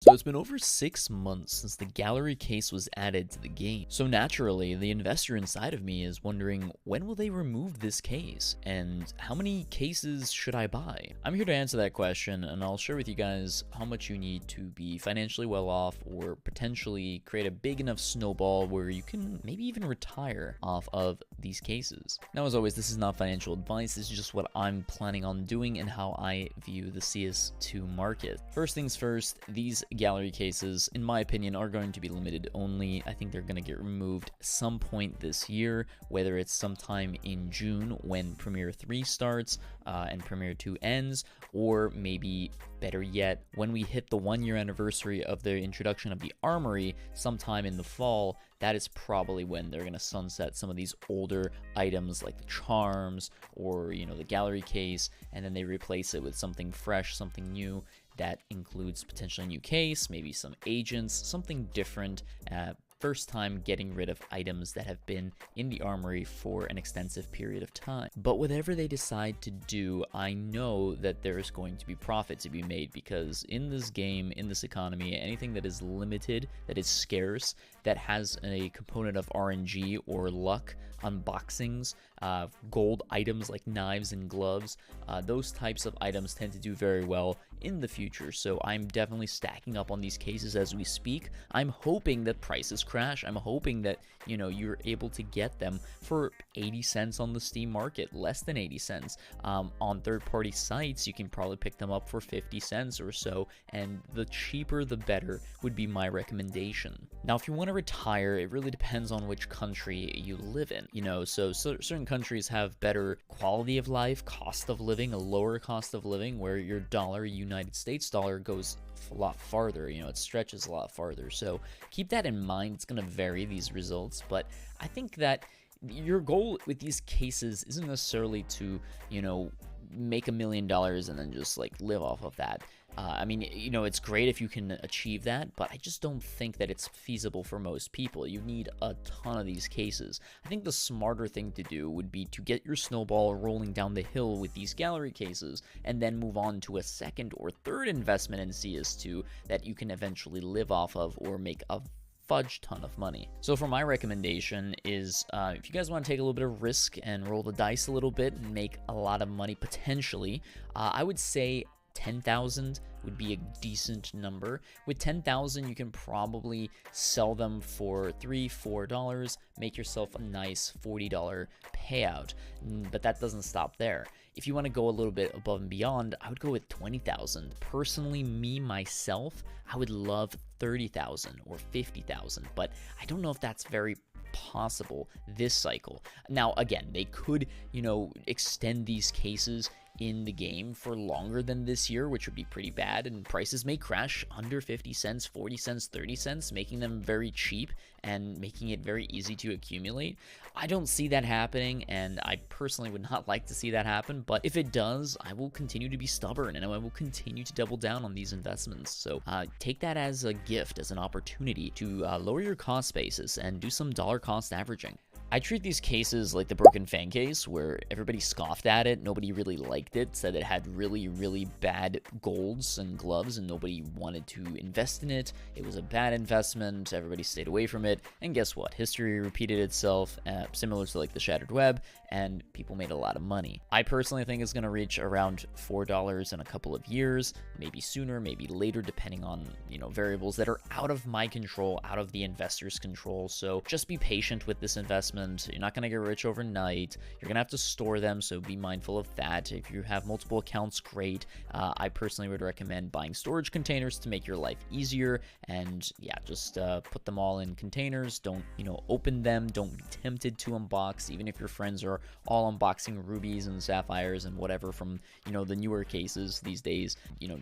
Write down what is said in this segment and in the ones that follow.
So it's been over 6 months since the gallery case was added to the game. So naturally, the investor inside of me is wondering, when will they remove this case? And how many cases should I buy? I'm here to answer that question, and I'll share with you guys how much you need to be financially well off or potentially create a big enough snowball where you can maybe even retire off of these cases. Now, as always, this is not financial advice. This is just what I'm planning on doing and how I view the CS2 market. First things first, these gallery cases, in my opinion, are going to be limited only. I think they're going to get removed some point this year, whether it's sometime in June when Premiere 3 starts and Premiere 2 ends, or maybe better yet, when we hit the 1-year anniversary of the introduction of the Armory sometime in the fall. That is probably when they're going to sunset some of these older items like the charms or, the gallery case, and then they replace it with something fresh, something new that includes potentially a new case, maybe some agents, something different. First time getting rid of items that have been in the Armory for an extensive period of time. But whatever they decide to do, I know that there is going to be profit to be made, because in this game, in this economy, anything that is limited, that is scarce, that has a component of RNG or luck, unboxings, gold items like knives and gloves, those types of items tend to do very well in the future. So I'm definitely stacking up on these cases as we speak. I'm hoping that prices crash. I'm hoping that you're able to get them for 80 cents on the Steam market, less than 80 cents. On third-party sites, you can probably pick them up for 50 cents or so, and the cheaper the better would be my recommendation. Now, if you want to retire, it really depends on which country you live in. So certain countries have better quality of life, cost of living, a lower cost of living, where your dollar, United States dollar, goes a lot farther. It stretches a lot farther. So keep that in mind. It's going to vary, these results, but I think that your goal with these cases isn't necessarily to, make $1 million and then just live off of that. It's great if you can achieve that, but I just don't think that it's feasible for most people. You need a ton of these cases. I think the smarter thing to do would be to get your snowball rolling down the hill with these gallery cases, and then move on to a second or third investment in CS2 that you can eventually live off of or make a fudge ton of money. So for my recommendation is, if you guys want to take a little bit of risk and roll the dice a little bit and make a lot of money potentially, I would say 10,000 would be a decent number. With 10,000, you can probably sell them for $3-4, make yourself a nice $40 payout. But that doesn't stop there. If you want to go a little bit above and beyond, I would go with 20,000. Personally, myself, I would love 30,000 or 50,000, but I don't know if that's very possible this cycle. Now, again, they could, extend these cases in the game for longer than this year, which would be pretty bad, and prices may crash under 50 cents, 40 cents, 30 cents, making them very cheap and making it very easy to accumulate. I don't see that happening, and I personally would not like to see that happen, but if it does, I will continue to be stubborn and I will continue to double down on these investments. So take that as a gift, as an opportunity to lower your cost basis and do some dollar cost averaging. I treat these cases like the broken fan case, where everybody scoffed at it, nobody really liked it, said it had really, really bad golds and gloves, and nobody wanted to invest in it. It was a bad investment, everybody stayed away from it, and guess what? History repeated itself, similar to the Shattered Web, and people made a lot of money. I personally think it's going to reach around $4 in a couple of years, maybe sooner, maybe later, depending on, variables that are out of my control, out of the investor's control. So just be patient with this investment. You're not going to get rich overnight. You're going to have to store them, so be mindful of that. If you have multiple accounts, great. I personally would recommend buying storage containers to make your life easier, and yeah, just put them all in containers. Don't, open them. Don't be tempted to unbox, even if your friends are all unboxing rubies and sapphires and whatever from, the newer cases these days.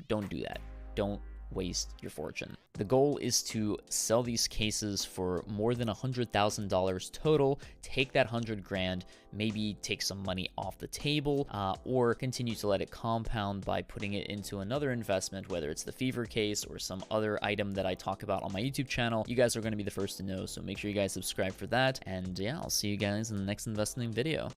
Don't do that. Don't waste your fortune. The goal is to sell these cases for more than $100,000 total, take that 100 grand, maybe take some money off the table, or continue to let it compound by putting it into another investment, whether it's the fever case or some other item that I talk about on my YouTube channel. You guys are going to be the first to know, so make sure you guys subscribe for that, and yeah, I'll see you guys in the next investing video.